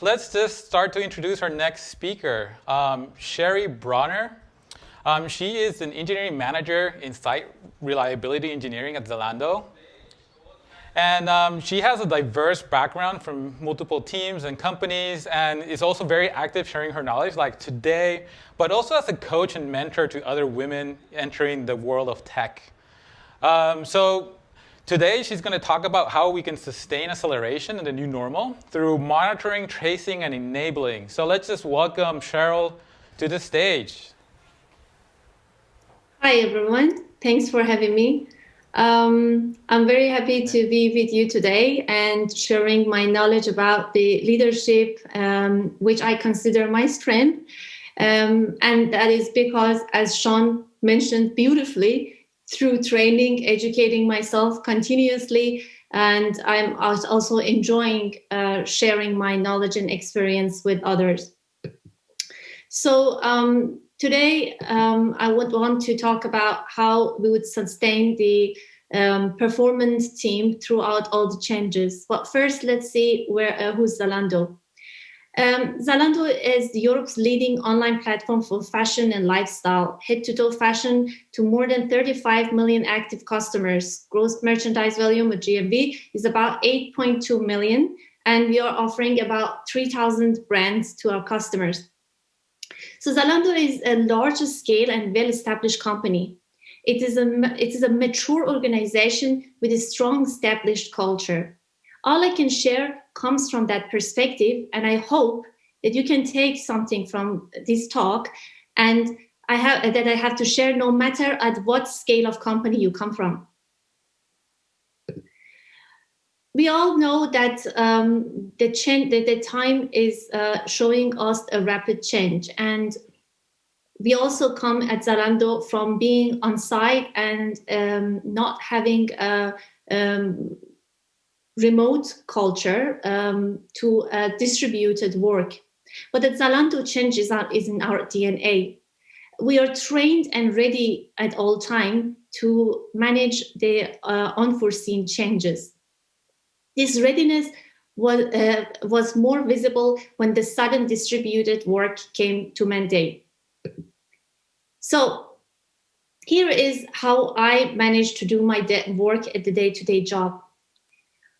let's just start to introduce our next speaker, SHERY BRAUNER. She is an engineering manager in site reliability engineering at Zalando. And she has a diverse background from multiple teams and companies, and is also very active sharing her knowledge, like today, but also as a coach and mentor to other women entering the world of tech. So today, she's going to talk about how we can sustain acceleration in the new normal through monitoring, tracing, and enabling. So let's just welcome Cheryl to the stage. Hi, everyone. Thanks for having me. I'm very happy to be with you today and sharing my knowledge about the leadership, which I consider my strength. And that is because, as Sean mentioned beautifully, through training, educating myself continuously, and I'm also enjoying sharing my knowledge and experience with others. So today, I would want to talk about how we would sustain the performance team throughout all the changes. But first, let's see who's Zalando. Zalando is Europe's leading online platform for fashion and lifestyle, head-to-toe fashion to more than 35 million active customers. Gross merchandise volume, or GMV, is about 8.2 million, and we are offering about 3,000 brands to our customers. So Zalando is a larger scale and well-established company. It is a mature organization with a strong established culture. All I can share comes from that perspective, and I hope that you can take something from this talk and I have to share, no matter at what scale of company you come from. We all know that the time is showing us a rapid change, and we also come at Zalando from being on site and not having a remote culture to distributed work. But at Zalando, change is in our DNA. We are trained and ready at all time to manage the unforeseen changes. This readiness was more visible when the sudden distributed work came to mandate. So here is how I managed to do my work at the day-to-day job.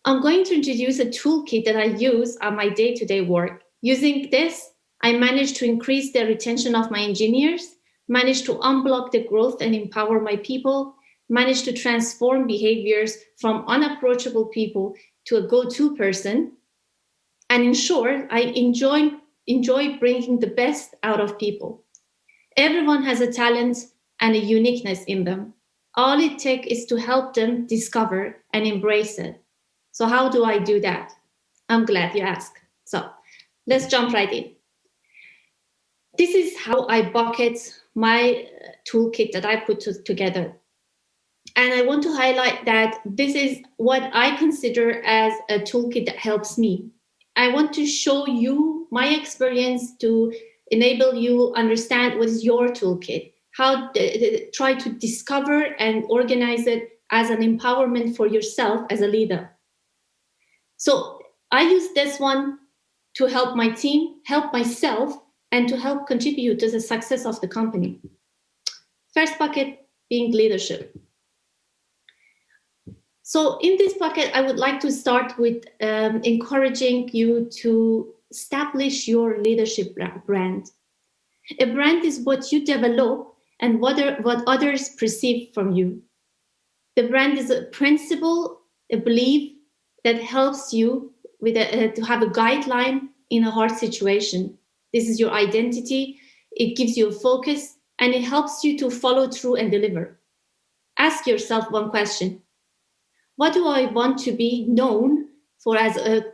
I'm going to introduce a toolkit that I use on my day-to-day work. Using this, I managed to increase the retention of my engineers, managed to unblock the growth and empower my people, managed to transform behaviors from unapproachable people to a go-to person. And in short, I enjoy bringing the best out of people. Everyone has a talent and a uniqueness in them. All it takes is to help them discover and embrace it. So how do I do that? I'm glad you asked. So let's jump right in. This is how I bucket my toolkit that I put together. And I want to highlight that this is what I consider as a toolkit that helps me. I want to show you my experience to enable you understand what is your toolkit, how try to discover and organize it as an empowerment for yourself as a leader. So I use this one to help my team, help myself, and to help contribute to the success of the company. First bucket being leadership. So in this bucket, I would like to start with encouraging you to establish your leadership brand. A brand is what you develop and what others perceive from you. The brand is a principle, a belief that helps you with to have a guideline in a hard situation. This is your identity. It gives you a focus, and it helps you to follow through and deliver. Ask yourself one question. What do I want to be known for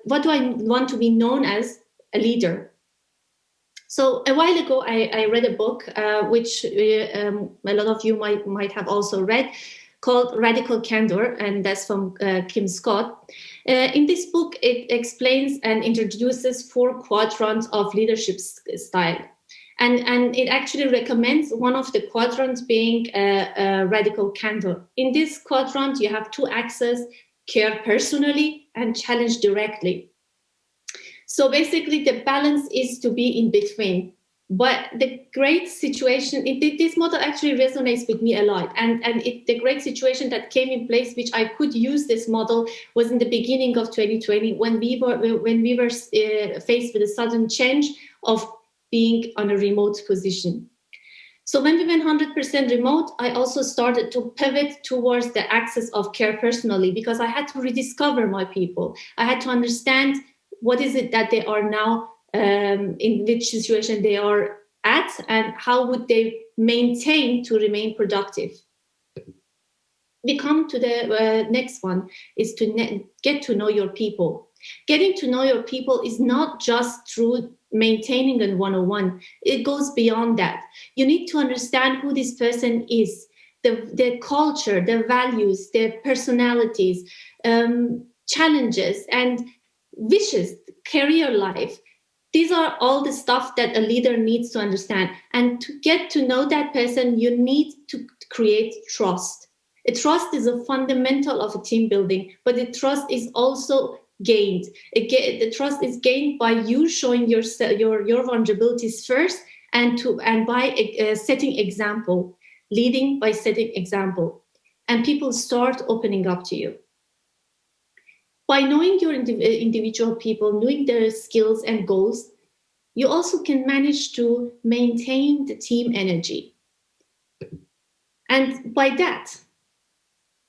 what do I want to be known as a leader? So a while ago, I read a book, which a lot of you might have also read, called Radical Candor, and that's from Kim Scott. In this book, it explains and introduces 4 quadrants of leadership style. And it actually recommends one of the quadrants being radical candor. In this quadrant, you have 2 axes: care personally and challenge directly. So basically, the balance is to be in between. But the great situation, this model actually resonates with me a lot. And the great situation that came in place, which I could use this model, was in the beginning of 2020 when we were faced with a sudden change of being on a remote position. So when we went 100% remote, I also started to pivot towards the access of care personally, because I had to rediscover my people. I had to understand what is it that they are now, in which situation they are at, and how would they maintain to remain productive. We come to the next one, is to get to know your people. Getting to know your people is not just through maintaining a one-on-one. It goes beyond that. You need to understand who this person is, their culture, their values, their personalities, challenges and wishes, career life. These are all the stuff that a leader needs to understand. And to get to know that person, you need to create trust. A trust is a fundamental of a team building, but the trust is also gained. The trust is gained by you showing your vulnerabilities first, and by setting example, leading by setting example, and people start opening up to you. By knowing your individual people, knowing their skills and goals, you also can manage to maintain the team energy. And by that,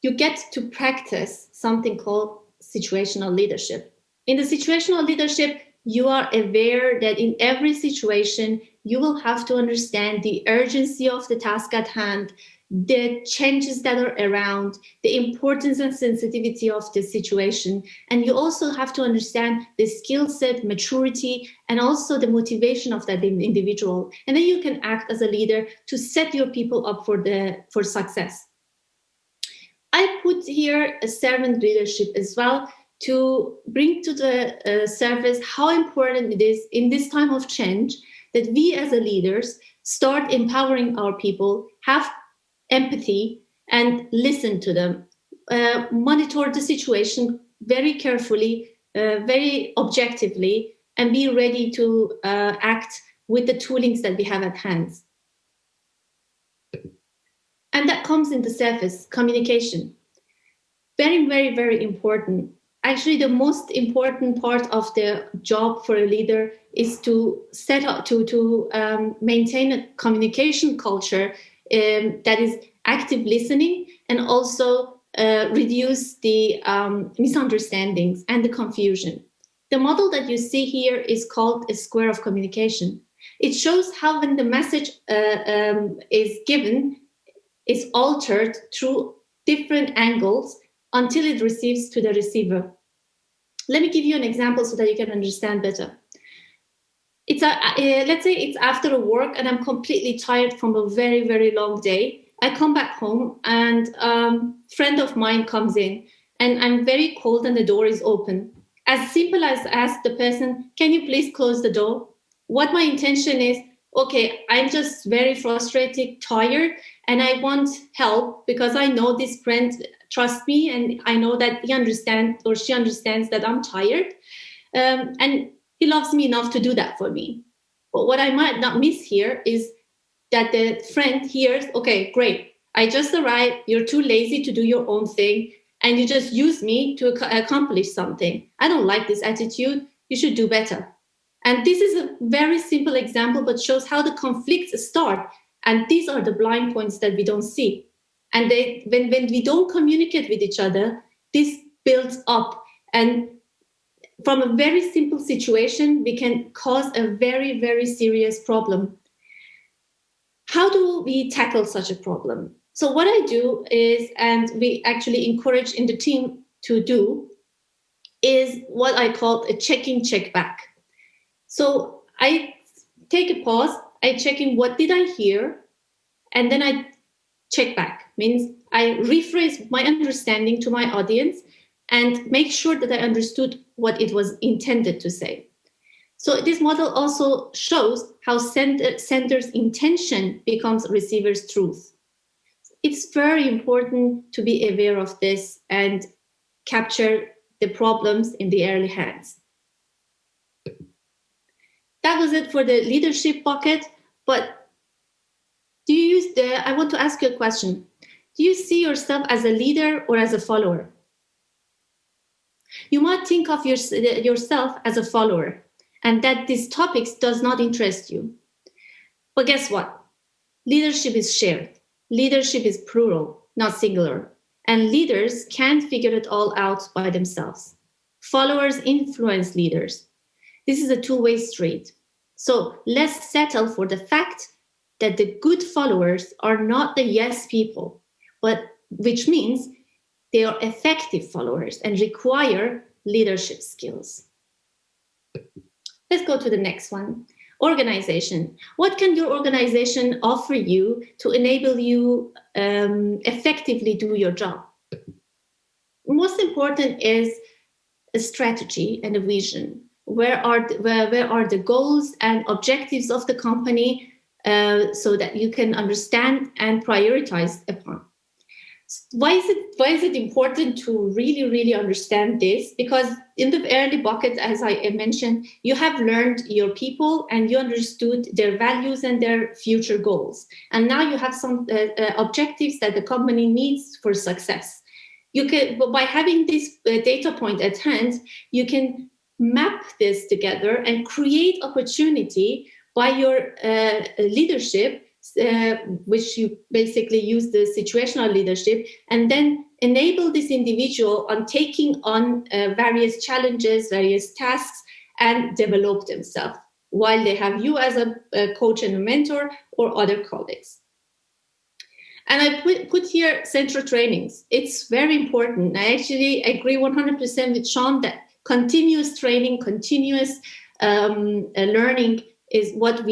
you get to practice something called situational leadership. In the situational leadership, you are aware that in every situation, you will have to understand the urgency of the task at hand, the changes that are around, the importance and sensitivity of the situation. And you also have to understand the skill set, maturity, and also the motivation of that individual. And then you can act as a leader to set your people up for success. I put here a servant leadership as well to bring to the surface how important it is in this time of change that we as a leaders start empowering our people, have empathy, and listen to them. Monitor the situation very carefully, very objectively, and be ready to act with the toolings that we have at hand. And that comes in the surface, communication. Very, very, very important. Actually, the most important part of the job for a leader is to set up, to maintain a communication culture that is active listening, and also reduce the misunderstandings and the confusion. The model that you see here is called a square of communication. It shows how when the message is given, is altered through different angles until it receives to the receiver. Let me give you an example so that you can understand better. Let's say it's after work and I'm completely tired from a very, very long day. I come back home and a friend of mine comes in and I'm very cold and the door is open. As simple as ask the person, can you please close the door? What my intention is, okay, I'm just very frustrated, tired, and I want help because I know this friend trusts me and I know that he understands or she understands that I'm tired. And he loves me enough to do that for me. But what I might not miss here is that the friend hears, okay, great, I just arrived, you're too lazy to do your own thing, and you just use me to accomplish something. I don't like this attitude, you should do better. And this is a very simple example, but shows how the conflicts start. And these are the blind points that we don't see. And when we don't communicate with each other, this builds up. And from a very simple situation, we can cause a very, very serious problem. How do we tackle such a problem? So what I do is, and we actually encourage in the team to do, is what I call a check-in, check-back. So I take a pause, I check in what did I hear, and then I check back. Means I rephrase my understanding to my audience and make sure that I understood what it was intended to say. So this model also shows how sender's intention becomes receiver's truth. It's very important to be aware of this and capture the problems in the early hands. that was it for the leadership bucket. But I want to ask you a question. Do you see yourself as a leader or as a follower? You might think of yourself as a follower and that these topics does not interest you. But guess what? Leadership is shared. Leadership is plural, not singular. And leaders can't figure it all out by themselves. Followers influence leaders. This is a two-way street. So let's settle for the fact that the good followers are not the yes people, but which means they are effective followers and require leadership skills. Let's go to the next one. Organization. What can your organization offer you to enable you effectively do your job? Most important is a strategy and a vision. Where are the goals and objectives of the company so that you can understand and prioritize upon? Why is it important to really understand this? Because in the early bucket, as I mentioned, you have learned your people and you understood their values and their future goals. And now you have some objectives that the company needs for success. You can, by having this data point at hand, you can map this together and create opportunity by your leadership, which you basically use the situational leadership, and then enable this individual on taking on various challenges, various tasks, and develop themselves while they have you as a coach and a mentor or other colleagues. And I put here central trainings. It's very important. I actually agree 100% with Sean that continuous training, continuous learning is what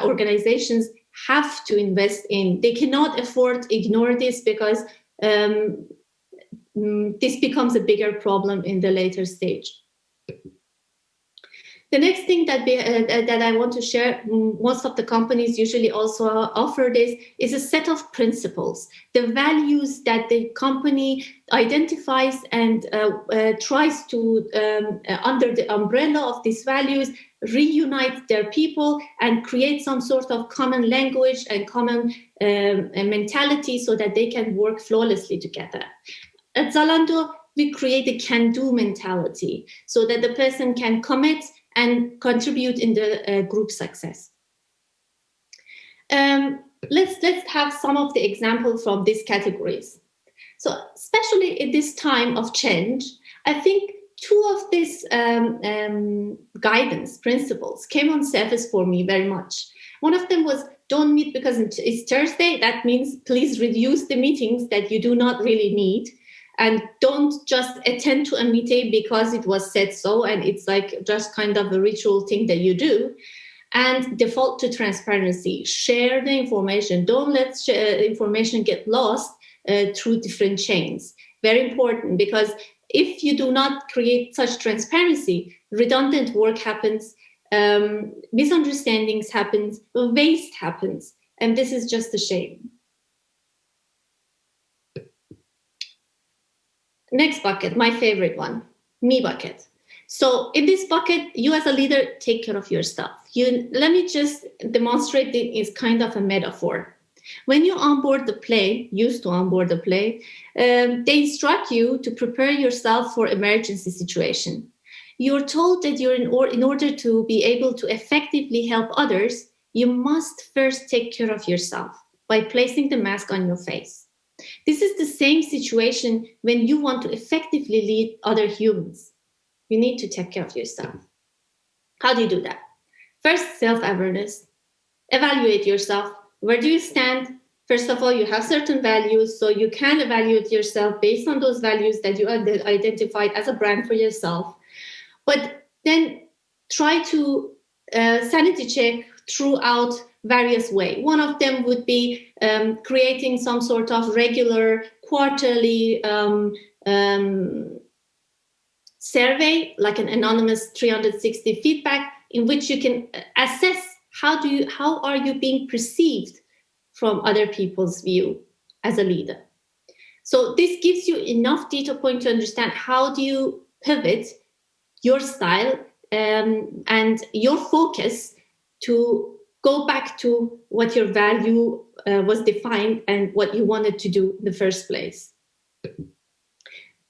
organizations have to invest in. They cannot afford to ignore this because this becomes a bigger problem in the later stage. The next thing that I want to share, most of the companies usually also offer this, is a set of principles, the values that the company identifies and tries to, under the umbrella of these values, reunite their people and create some sort of common language and common mentality so that they can work flawlessly together. At Zalando, we create a can-do mentality so that the person can commit and contribute in the group success. Let's have some of the examples from these categories. So especially in this time of change, I think two of these guidance principles came on surface for me very much. One of them was don't meet because it's Thursday. That means please reduce the meetings that you do not really need. And don't just attend to a meeting because it was said so and it's like just kind of a ritual thing that you do. And default to transparency. Share the information. Don't let information get lost through different chains. Very important, because if you do not create such transparency, redundant work happens, misunderstandings happen, waste happens. And this is just a shame. Next bucket, my favorite one, me bucket. So in this bucket, you as a leader, take care of your stuff. Let me just demonstrate it is kind of a metaphor. When you onboard the plane, used to onboard the plane, they instruct you to prepare yourself for emergency situation. You're told that in order to be able to effectively help others, you must first take care of yourself by placing the mask on your face. This is the same situation when you want to effectively lead other humans. You need to take care of yourself. How do you do that? First, self-awareness. Evaluate yourself. Where do you stand? First of all, you have certain values, so you can evaluate yourself based on those values that you identified as a brand for yourself. But then try to sanity check throughout various ways. One of them would be creating some sort of regular quarterly survey, like an anonymous 360 feedback, in which you can assess how are you being perceived from other people's view as a leader. So this gives you enough data point to understand how do you pivot your style and your focus to go back to what your value was defined and what you wanted to do in the first place.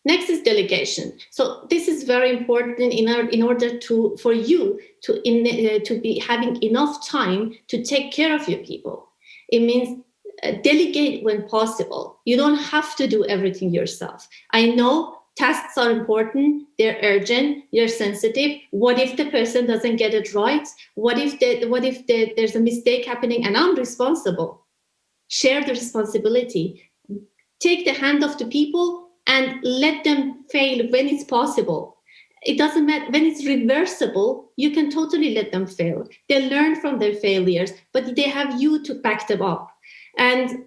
Next is delegation. So this is very important in order for you to be having enough time to take care of your people. It means delegate when possible. You don't have to do everything yourself. I know tasks are important, they're urgent, they're sensitive. What if the person doesn't get it right? What if there's a mistake happening and I'm responsible? Share the responsibility. Take the hand of the people and let them fail when it's possible. It doesn't matter. When it's reversible, you can totally let them fail. They learn from their failures, but they have you to back them up. And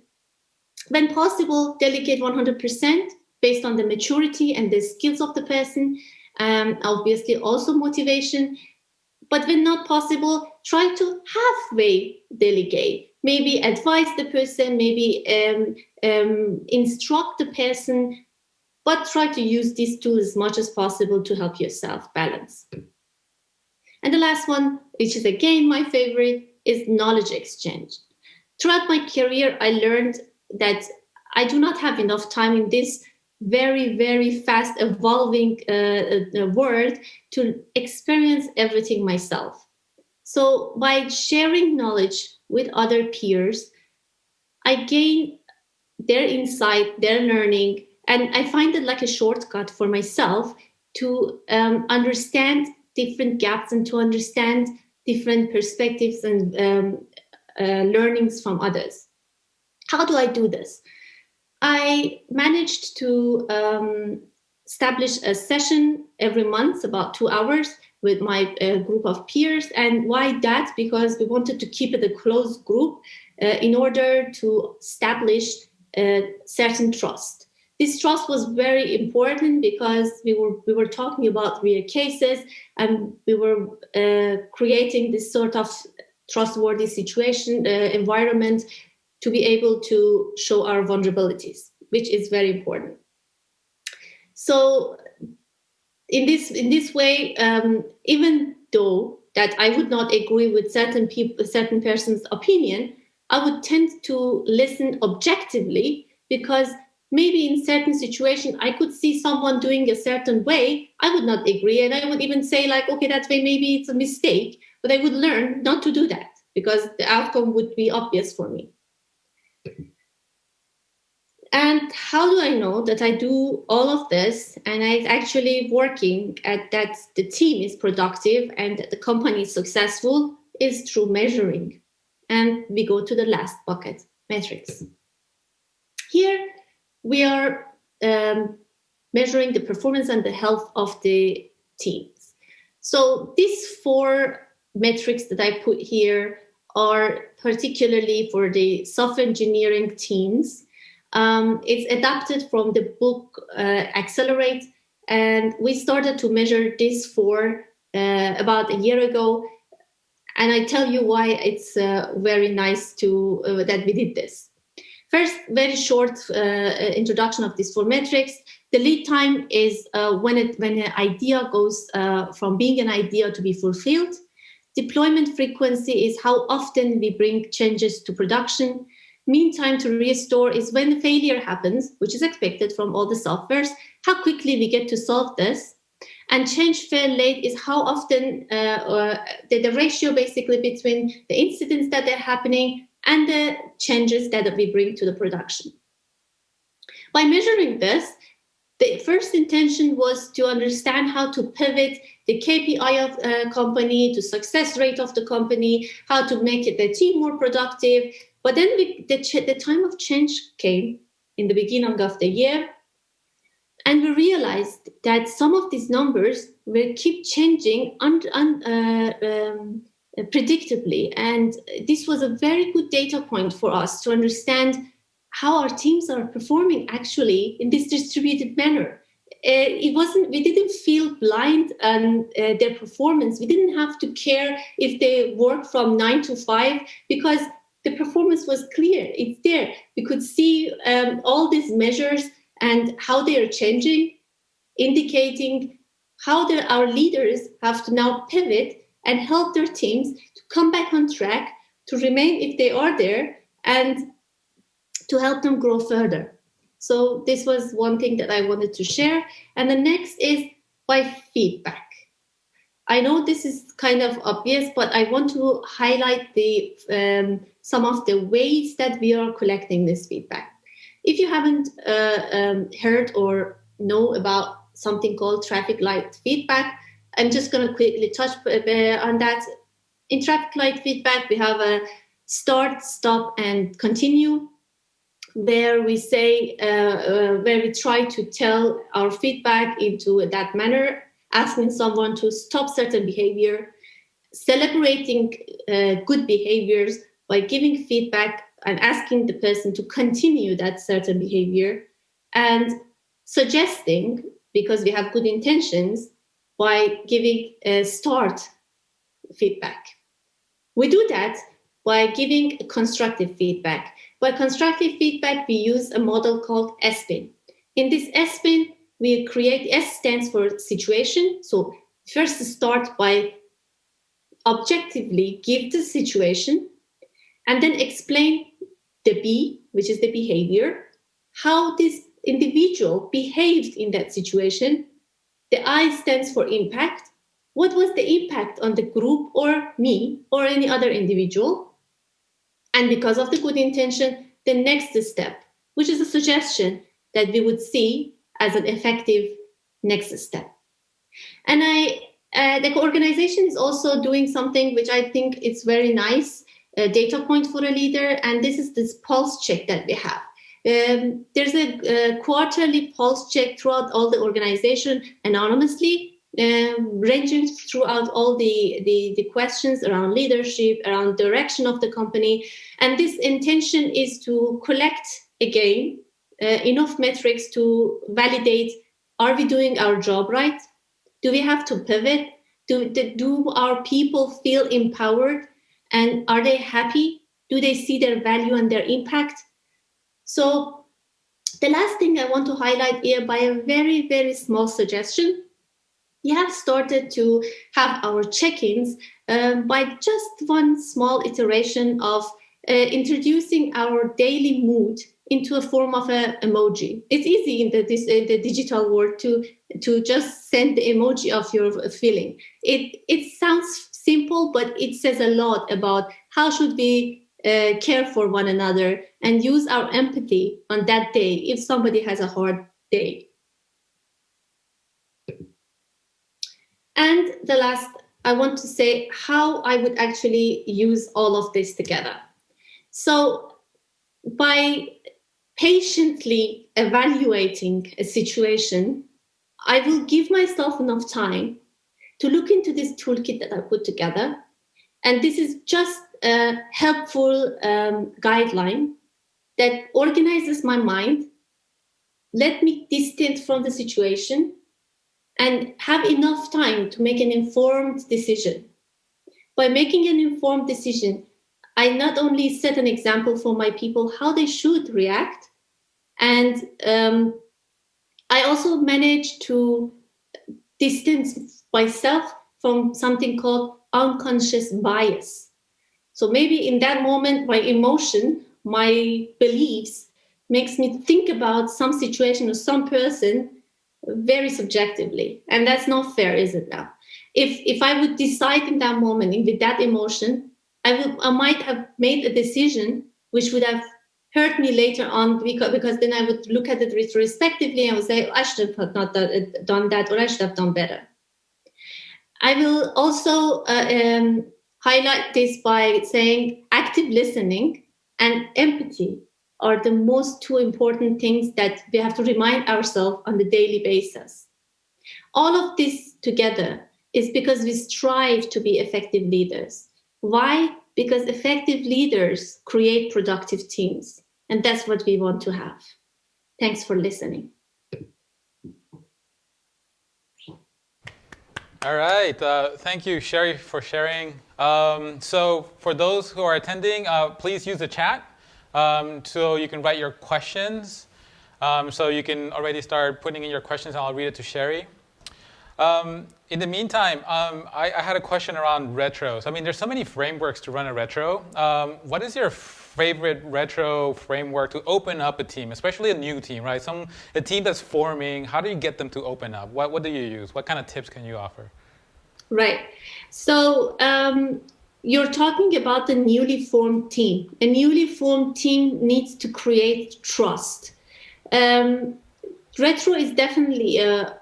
when possible, delegate 100% based on the maturity and the skills of the person. Obviously, also motivation. But when not possible, try to halfway delegate. Maybe advise the person, maybe instruct the person, but try to use this tool as much as possible to help yourself balance. And the last one, which is again my favorite, is knowledge exchange. Throughout my career, I learned that I do not have enough time in this very, very fast evolving world to experience everything myself. So by sharing knowledge with other peers, I gain their insight, their learning, and I find it like a shortcut for myself to understand different gaps and to understand different perspectives and learnings from others. How do I do this? I managed to establish a session every month, about 2 hours, with my group of peers. And why that? Because we wanted to keep it a closed group in order to establish certain trust. This trust was very important because we were talking about real cases and we were creating this sort of trustworthy situation environment to be able to show our vulnerabilities, which is very important. So in this way, even though that I would not agree with certain person's opinion, I would tend to listen objectively, because maybe in certain situation I could see someone doing a certain way, I would not agree, and I would even say like, okay, that way maybe it's a mistake, but I would learn not to do that because the outcome would be obvious for me. And how do I know that I do all of this and I'm actually working at that the team is productive and that the company is successful? Is through measuring. And we go to the last bucket, metrics. Here we are measuring the performance and the health of the teams. So these 4 metrics that I put here are particularly for the software engineering teams. It's adapted from the book Accelerate, and we started to measure this for about a year ago. And I tell you why it's very nice to that we did this. First, very short introduction of these 4 metrics. The lead time is when an idea goes from being an idea to be fulfilled. Deployment frequency is how often we bring changes to production. Mean time to restore is when failure happens, which is expected from all the softwares, how quickly we get to solve this. And change fail late is how often the ratio basically between the incidents that are happening and the changes that we bring to the production. By measuring this, the first intention was to understand how to pivot the KPI of a company to success rate of the company, how to make the team more productive. But then the time of change came in the beginning of the year, and we realized that some of these numbers will keep changing predictably. And this was a very good data point for us to understand how our teams are performing actually in this distributed manner. We didn't feel blind on their performance. We didn't have to care if they work from 9 to 5 because the performance was clear. It's there. We could see all these measures and how they are changing, indicating how our leaders have to now pivot and help their teams to come back on track, to remain if they are there, and to help them grow further. So this was one thing that I wanted to share. And the next is by feedback. I know this is kind of obvious, but I want to highlight some of the ways that we are collecting this feedback. If you haven't heard or know about something called traffic light feedback, I'm just going to quickly touch on that. In traffic light feedback, we have a start, stop, and continue, where we say, where we try to tell our feedback into that manner, asking someone to stop certain behavior, celebrating good behaviors by giving feedback and asking the person to continue that certain behavior, and suggesting, because we have good intentions, by giving a start feedback. We do that by giving constructive feedback. By constructive feedback, we use a model called SPIN. In this SPIN, we create, S stands for situation. So first start by objectively give the situation, and then explain the B, which is the behavior, how this individual behaved in that situation. The I stands for impact. What was the impact on the group or me or any other individual? And because of the good intention, the next step, which is a suggestion that we would see as an effective next step. And the organization is also doing something which I think is very nice, a data point for a leader, and this is this pulse check that we have. There's a quarterly pulse check throughout all the organization anonymously, ranging throughout all the questions around leadership, around direction of the company. And this intention is to collect, again, enough metrics to validate, are we doing our job right? Do we have to pivot? Do our people feel empowered? And are they happy? Do they see their value and their impact? So the last thing I want to highlight here, by a very, very small suggestion, we have started to have our check-ins by just one small iteration of introducing our daily mood into a form of an emoji. It's easy in the digital world to just send the emoji of your feeling. It sounds simple, but it says a lot about how should we care for one another and use our empathy on that day if somebody has a hard day. And the last, I want to say how I would actually use all of this together. So by patiently evaluating a situation, I will give myself enough time to look into this toolkit that I put together. And this is just a helpful guideline that organizes my mind, let me distant from the situation, and have enough time to make an informed decision. By making an informed decision, I not only set an example for my people how they should react, and I also manage to distance myself from something called unconscious bias. So maybe in that moment, my emotion, my beliefs makes me think about some situation or some person very subjectively. And that's not fair, is it now? If I would decide in that moment with that emotion, I might have made a decision which would have hurt me later on, because then I would look at it retrospectively and would say, I should have not done that, or I should have done better. I will also highlight this by saying active listening and empathy are the most two important things that we have to remind ourselves on the daily basis. All of this together is because we strive to be effective leaders. Why? Because effective leaders create productive teams, and that's what we want to have. Thanks for listening. All right. Thank you, Sherry, for sharing. So for those who are attending, please use the chat so you can write your questions. So you can already start putting in your questions, and I'll read it to Sherry. In the meantime, I had a question around retros. I mean, there's so many frameworks to run a retro. What is your favorite retro framework to open up a team, especially a new team, right? A team that's forming. How do you get them to open up? What do you use? What kind of tips can you offer? Right. So you're talking about the newly formed team. A newly formed team needs to create trust. Retro is definitely a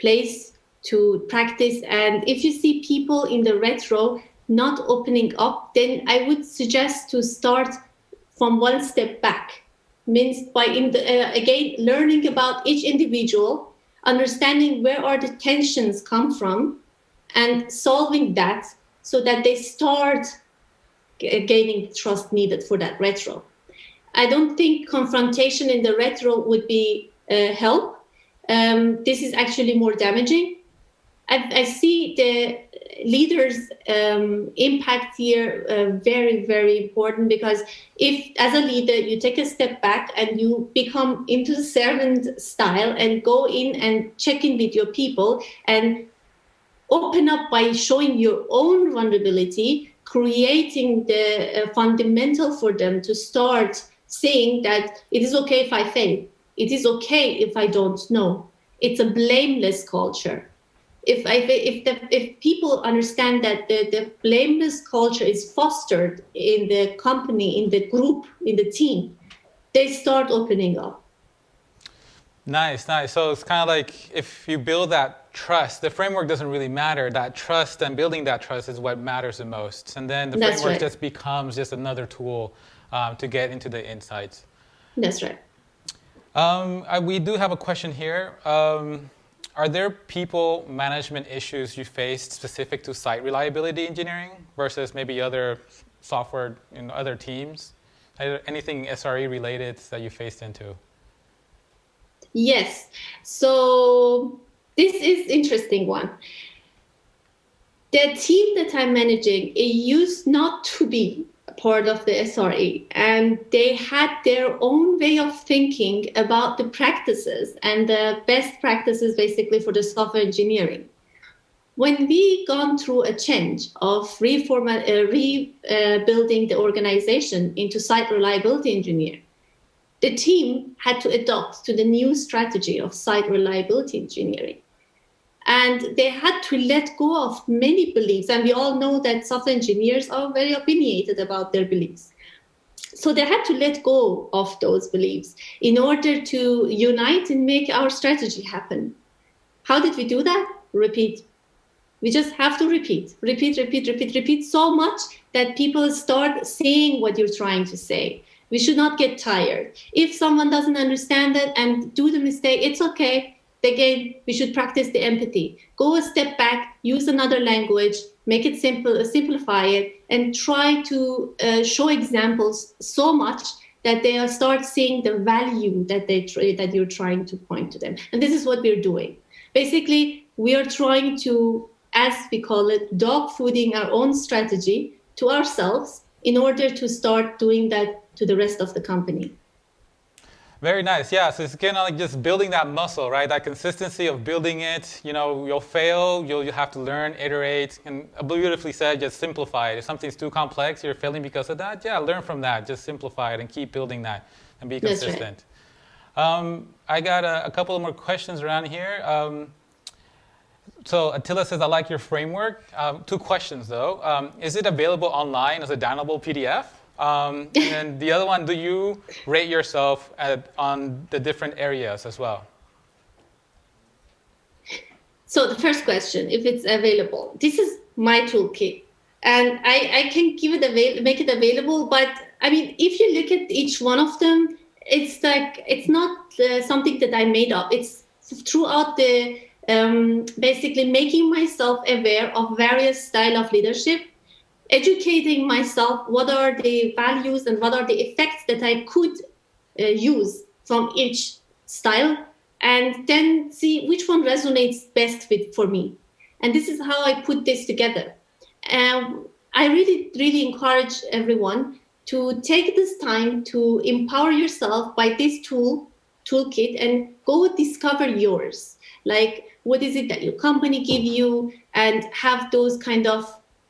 place to practice. And if you see people in the retro not opening up, then I would suggest to start from one step back. Means by again learning about each individual, understanding where are the tensions come from, and solving that so that they start gaining the trust needed for that retro. I don't think confrontation in the retro would be help. This is actually more damaging. I see the leaders' impact here very, very important, because if, as a leader, you take a step back and you become into the servant style and go in and check in with your people and open up by showing your own vulnerability, creating the fundamental for them to start saying that it is okay if I fail. It is okay if I don't know. It's a blameless culture. If people understand that the blameless culture is fostered in the company, in the group, in the team, they start opening up. Nice, nice. So it's kind of like if you build that trust, the framework doesn't really matter. That trust and building that trust is what matters the most. And then the framework just becomes just another tool to get into the insights. That's right. We do have a question here. Are there people management issues you faced specific to site reliability engineering versus maybe other software in other teams? Anything SRE related that you faced into? Yes. So this is interesting one. The team that I'm managing, it used not to be part of the SRE, and they had their own way of thinking about the practices and the best practices basically for the software engineering. When we gone through a change of rebuilding the organization into site reliability engineer, the team had to adopt to the new strategy of site reliability engineering. And they had to let go of many beliefs. And we all know that software engineers are very opinionated about their beliefs. So they had to let go of those beliefs in order to unite and make our strategy happen. How did we do that? Repeat. We just have to repeat so much that people start saying what you're trying to say. We should not get tired. If someone doesn't understand it and do the mistake, it's okay. Again, we should practice the empathy. Go a step back, use another language, make it simple, simplify it, and try to show examples so much that they start seeing the value that you're trying to point to them. And this is what we're doing. Basically, we are trying to, as we call it, dog fooding our own strategy to ourselves in order to start doing that to the rest of the company. Very nice. Yeah, so it's kind of like just building that muscle, right? That consistency of building it. You know, you'll fail, you'll have to learn, iterate, and beautifully said, just simplify it. If something's too complex, you're failing because of that, yeah, learn from that. Just simplify it and keep building that and be consistent. Right. I got a couple of more questions around here. So Attila says, I like your framework. 2 questions, though. Is it available online as a downloadable PDF? And then the other one, do you rate yourself on the different areas as well? So the first question, if it's available, this is my toolkit, and I can give it make it available. But I mean, if you look at each one of them, it's like it's not something that I made up. It's throughout the basically making myself aware of various style of leadership, educating myself what are the values and what are the effects that I could use from each style, and then see which one resonates best for me. And this is how I put this together. I really, really encourage everyone to take this time to empower yourself by this toolkit and go discover yours. Like, what is it that your company give you, and have those kind of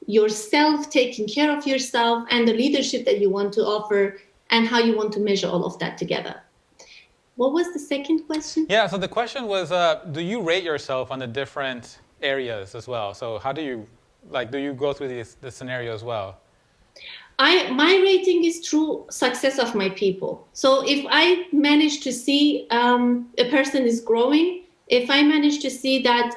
yourself, taking care of yourself, and the leadership that you want to offer, and how you want to measure all of that together. What was the second question? Yeah, so the question was, do you rate yourself on the different areas as well? So how do you, do you go through the scenario as well? My rating is through success of my people. So if I manage to see a person is growing, if I manage to see that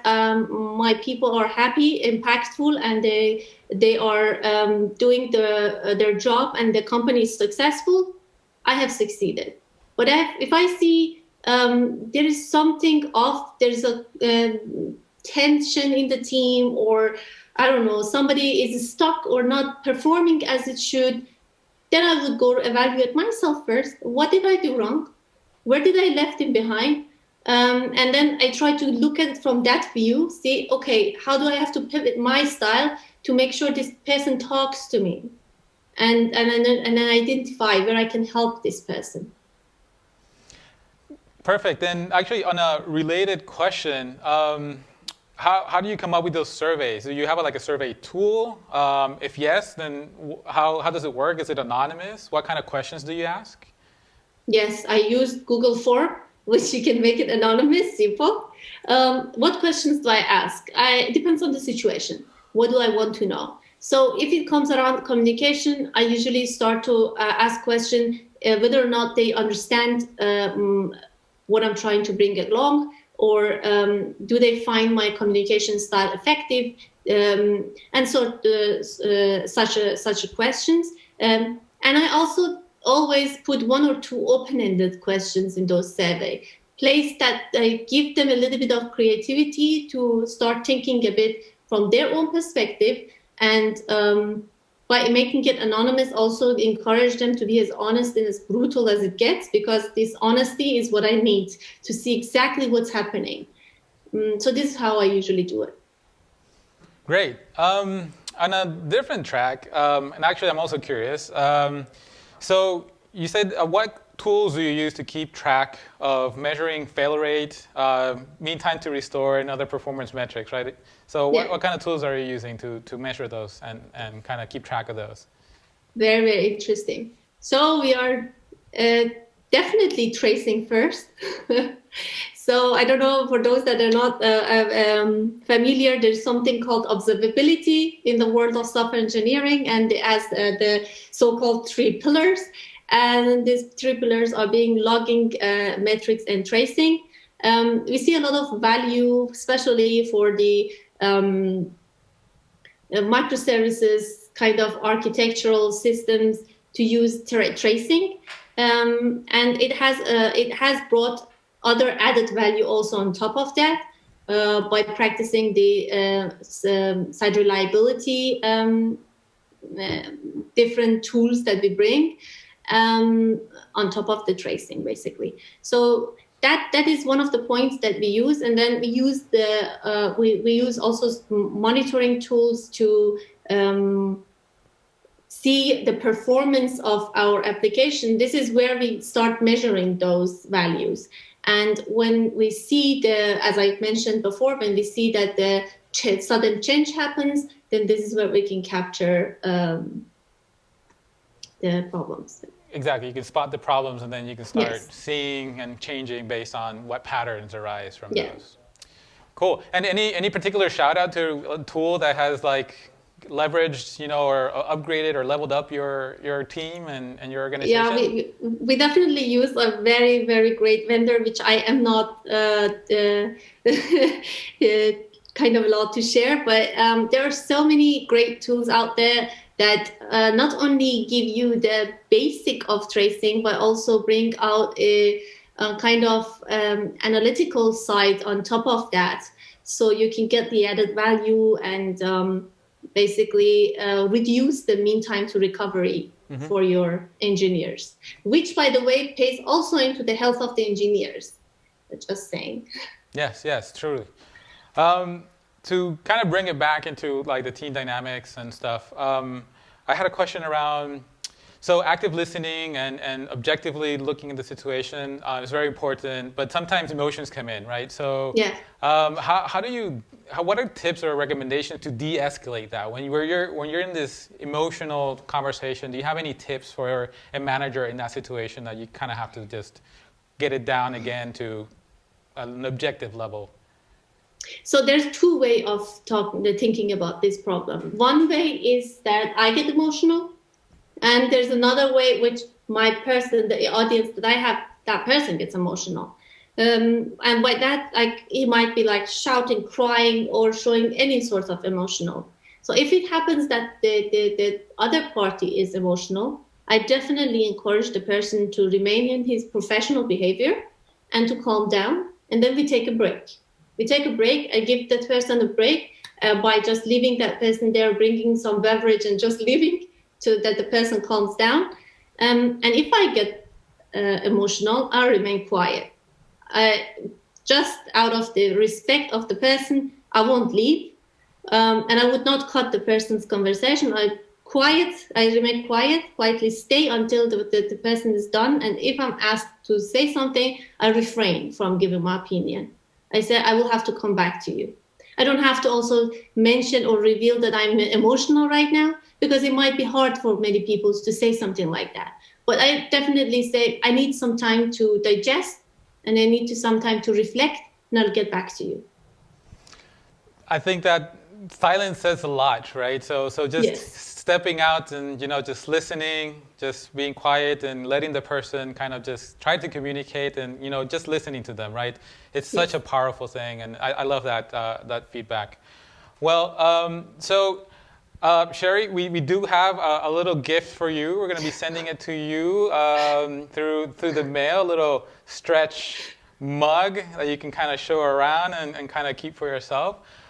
my people are happy, impactful, and they are doing their job, and the company is successful, I have succeeded. But if I see there is something off, there's a tension in the team, or I don't know, somebody is stuck or not performing as it should, then I would go evaluate myself first. What did I do wrong? Where did I left him behind? And then I try to look at it from that view, see, okay, how do I have to pivot my style to make sure this person talks to me? And then identify where I can help this person. Perfect. And actually, on a related question, how do you come up with those surveys? Do you have a survey tool? If yes, then how does it work? Is it anonymous? What kind of questions do you ask? Yes, I use Google Form, which you can make it anonymous, simple. What questions do I ask? It depends on the situation. What do I want to know? So if it comes around communication, I usually start to ask questions whether or not they understand what I'm trying to bring along, or do they find my communication style effective, and so such questions. And I also always put one or two open-ended questions in those survey, place that give them a little bit of creativity to start thinking a bit from their own perspective, and by making it anonymous, also encourage them to be as honest and as brutal as it gets, because this honesty is what I need to see exactly what's happening. So this is how I usually do it. Great. On a different track, and actually I'm also curious, so you said what tools do you use to keep track of measuring fail rate, mean time to restore, and other performance metrics, right? So what kind of tools are you using to measure those and kind of keep track of those? Very, very interesting. So we are definitely tracing first. So I don't know, for those that are not familiar, there's something called observability in the world of software engineering, and as the so-called 3 pillars. And these 3 pillars are being logging, metrics, and tracing. We see a lot of value, especially for the microservices kind of architectural systems, to use tracing, and it has brought other added value also on top of that, by practicing the site reliability, different tools that we bring on top of the tracing, basically. So that is one of the points that we use, and then we use we use also monitoring tools to see the performance of our application. This is where we start measuring those values. And when we see as I mentioned before, when we see that the sudden change happens, then this is where we can capture the problems. Exactly. You can spot the problems, and then you can start seeing and changing based on what patterns arise from those. Cool. And any particular shout out to a tool that has leveraged, or upgraded or leveled up your team and your organization? Yeah, we definitely use a very, very great vendor, which I am not kind of allowed to share, but there are so many great tools out there that not only give you the basic of tracing, but also bring out a kind of analytical side on top of that. So you can get the added value and basically reduce the mean time to recovery for your engineers, which, by the way, pays also into the health of the engineers. Just saying. Yes, truly. To kind of bring it back into the team dynamics and stuff, I had a question around, So active listening and objectively looking at the situation is very important, but sometimes emotions come in, right? So Yeah. what are tips or recommendations to de-escalate that? When you're in this emotional conversation, do you have any tips for a manager in that situation that you kind of have to just get it down again to an objective level? So there's two ways of thinking about this problem. One way is that I get emotional, and there's another way which the audience that I have, that person gets emotional. And by that, like, he might be like shouting, crying, or showing any sort of emotional. So if it happens that the other party is emotional, I definitely encourage the person to remain in his professional behavior and to calm down, and then we take a break. We take a break. I give that person a break by just leaving that person there, bringing some beverage and just leaving so that the person calms down. And if I get emotional, I'll remain quiet. Just out of the respect of the person, I won't leave. And I would not cut the person's conversation. I remain quiet, quietly stay until the person is done. And if I'm asked to say something, I refrain from giving my opinion. I say, I will have to come back to you. I don't have to also mention or reveal that I'm emotional right now, because it might be hard for many people to say something like that. But I definitely say, I need some time to digest, and I need some time to reflect, and I'll get back to you. I think that silence says a lot, right? So just Yes. Stepping out and just listening, just being quiet and letting the person kind of just try to communicate and just listening to them, right? It's such a powerful thing, and I love that feedback. Well, Sherry, we do have a little gift for you. We're going to be sending it to you through the mail, a little stretch mug that you can kind of show around and kind of keep for yourself.